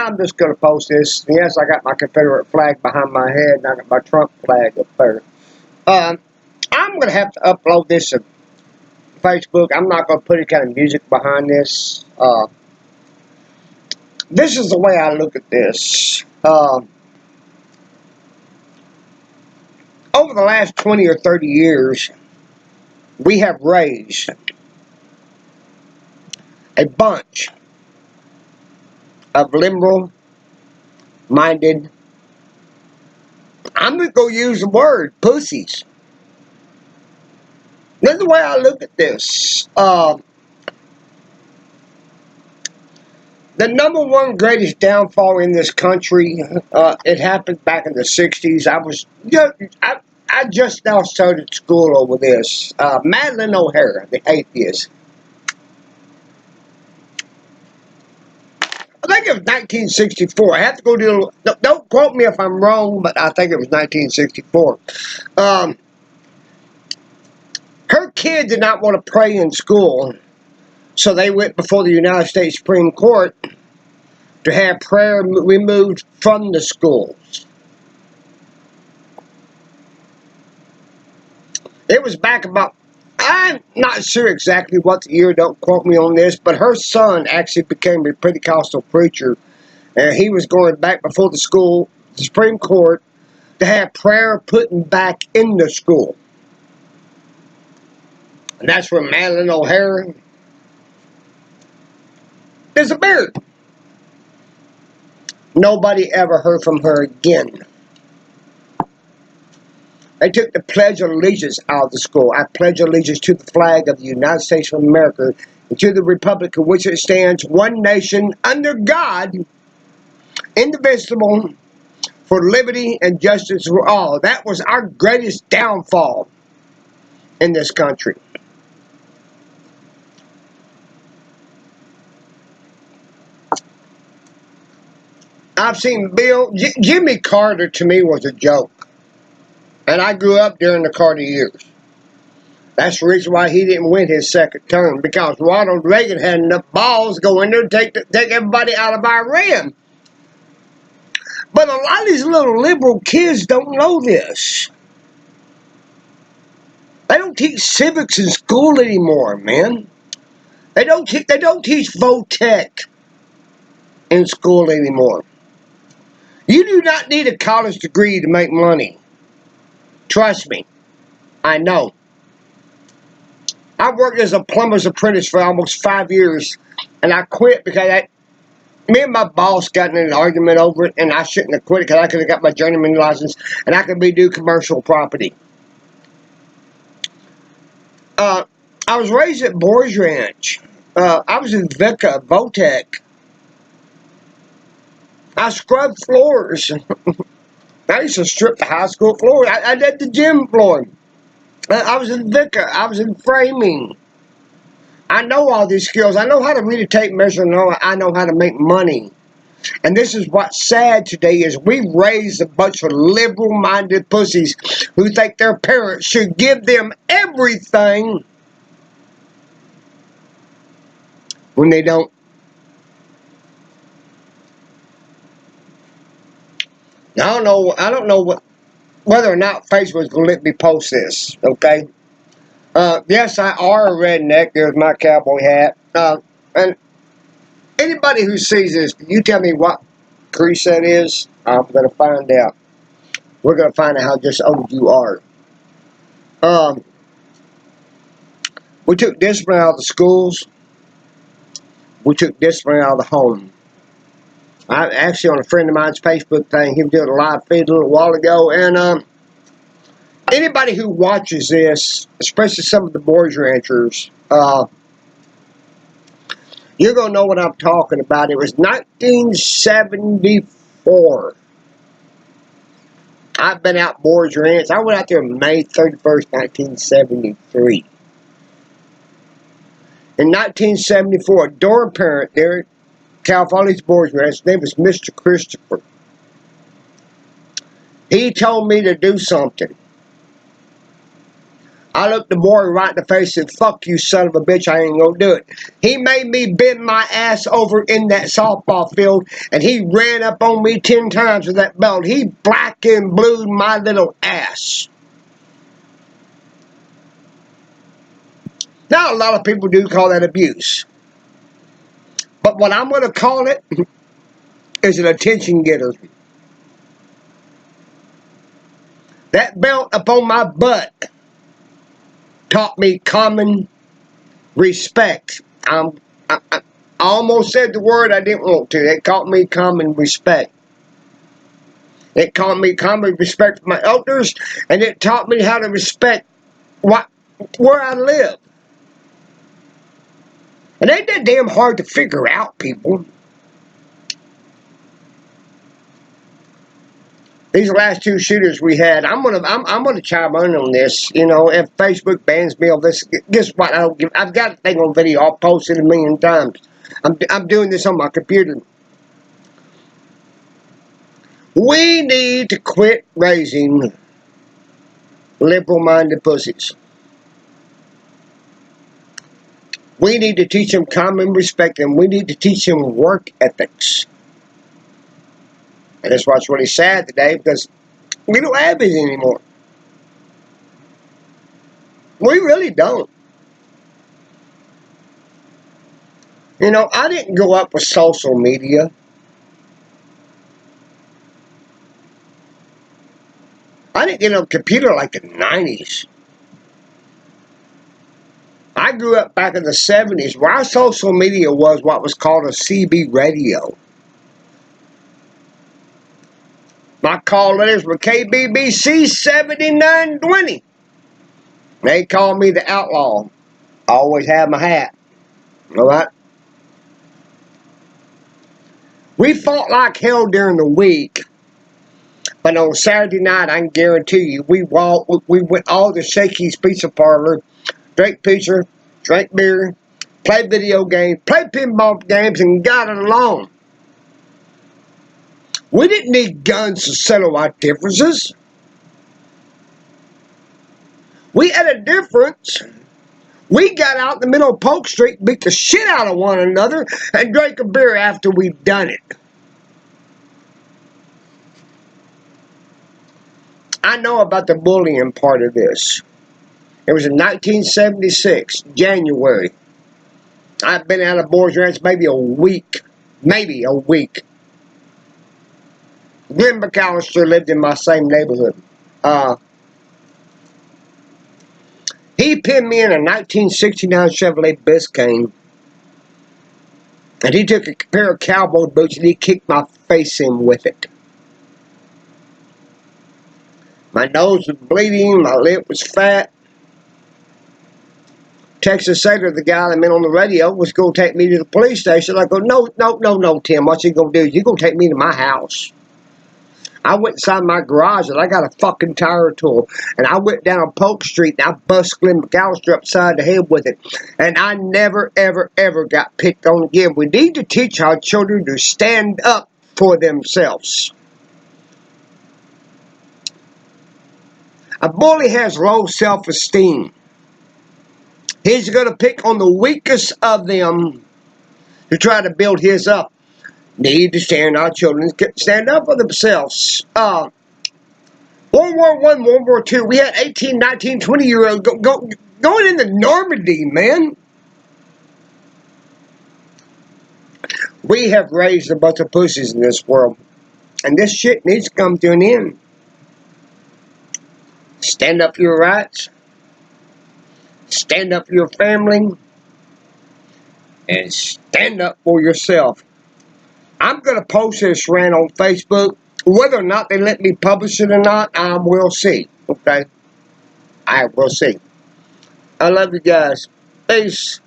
I'm just going to post this. Yes, I got my Confederate flag behind my head, and I got my Trump flag up there. I'm going to have to upload this to Facebook. I'm not going to put any kind of music behind this. This is the way I look at this. Over the last 20 or 30 years, we have raised a bunch of liberal-minded, I'm going to go use the word, pussies. That's the way I look at this. The number one greatest downfall in this country, it happened back in the 60s. I just now started school over this. Madeleine O'Hara, the atheist. I think it was 1964. I have to go do. Don't quote me if I'm wrong, but I think it was 1964. Her kid did not want to pray in school, so they went before the United States Supreme Court to have prayer removed from the schools. It was back about, I'm not sure exactly what the year, don't quote me on this, but her son actually became a Pentecostal preacher, and he was going back before the Supreme Court, to have prayer put back in the school. And that's where Madeleine O'Hara disappeared. Nobody ever heard from her again. They took the Pledge of Allegiance out of the school. I pledge allegiance to the flag of the United States of America and to the republic in which it stands, one nation, under God, indivisible, for liberty and justice for all. That was our greatest downfall in this country. I've seen Jimmy Carter, to me, was a joke. And I grew up during the Carter years. That's the reason why he didn't win his second term, because Ronald Reagan had enough balls to go in there and take everybody out of Iran. But a lot of these little liberal kids don't know this. They don't teach civics in school anymore, man. They don't teach Votech in school anymore. You do not need a college degree to make money. Trust me. I know. I worked as a plumber's apprentice for almost 5 years, and I quit because me and my boss got in an argument over it, and I shouldn't have quit it because I could have got my journeyman license, and I could do commercial property. I was raised at Boys Ranch. I was in Vica, Votech. I scrubbed floors. I used to strip the high school floor. I did the gym floor. I was in Vicar. I was in framing. I know all these skills. I know how to read a tape measure. I know how to make money. And this is what's sad today is we raise a bunch of liberal-minded pussies who think their parents should give them everything when they don't. I don't know whether or not Facebook's going to let me post this, okay? Yes, I are a redneck. There's my cowboy hat. And anybody who sees this, can you tell me what crease that is? I'm going to find out. We're going to find out how just old you are. We took discipline out of the schools. We took discipline out of the home. I actually, on a friend of mine's Facebook thing, he was doing a live feed a little while ago, and anybody who watches this, especially some of the Boys Ranchers, you're going to know what I'm talking about. It was 1974. I've been out Boys Ranch. I went out there May 31st, 1973. In 1974, a door parent there at California's Boys Ranch, his name was Mr. Christopher. He told me to do something. I looked the boy right in the face and said, fuck you, son of a bitch, I ain't gonna do it. He made me bend my ass over in that softball field, and he ran up on me 10 times with that belt. He black and blued my little ass. Now, a lot of people do call that abuse. But what I'm gonna call it is an attention getter. That belt upon my butt taught me common respect. I almost said the word I didn't want to. It taught me common respect. It taught me common respect for my elders, and it taught me how to respect where I live. And ain't that damn hard to figure out, people. These last 2 shooters we had, I'm gonna chime in on this. You know, if Facebook bans me on this, guess what? I've got a thing on video. I'll post it 1,000,000 times. I'm doing this on my computer. We need to quit raising liberal-minded pussies. We need to teach them common respect, and we need to teach them work ethics. And that's what's really sad today, because we don't have it anymore. We really don't. You know, I didn't grow up with social media. I didn't get on a computer like the 90s. I grew up back in the 70s, where our social media was what was called a CB radio. My call letters were KBBC 7920. They called me the outlaw. I always had my hat. All right? We fought like hell during the week, but on Saturday night, I can guarantee you, we went all to Shakey's Pizza Parlor, drank pizza, drank beer, played video games, played pinball games, and got it along. We didn't need guns to settle our differences. We had a difference. We got out in the middle of Polk Street, beat the shit out of one another, and drank a beer after we'd done it. I know about the bullying part of this. It was in 1976, January. I've been out of Boys Ranch maybe a week. Maybe a week. Glenn McAllister lived in my same neighborhood. He pinned me in a 1969 Chevrolet Biscayne. And he took a pair of cowboy boots and he kicked my face in with it. My nose was bleeding, my lip was fat. Texas Sailor, the guy that been on the radio, was going to take me to the police station. I go, no, Tim, what you going to do? You're going to take me to my house. I went inside my garage and I got a fucking tire tool. And I went down Polk Street and I bust Glenn McAllister upside the head with it. And I never, ever, ever got picked on again. We need to teach our children to stand up for themselves. A bully has low self-esteem. He's going to pick on the weakest of them to try to build his up. Need to stand our children stand up for themselves. World War I, World War II, we had 18, 19, 20-year-olds going into Normandy, man. We have raised a bunch of pussies in this world. And this shit needs to come to an end. Stand up for your rights. Stand up for your family. And stand up for yourself. I'm going to post this rant on Facebook. Whether or not they let me publish it or not, I will see. Okay? I will see. I love you guys. Peace.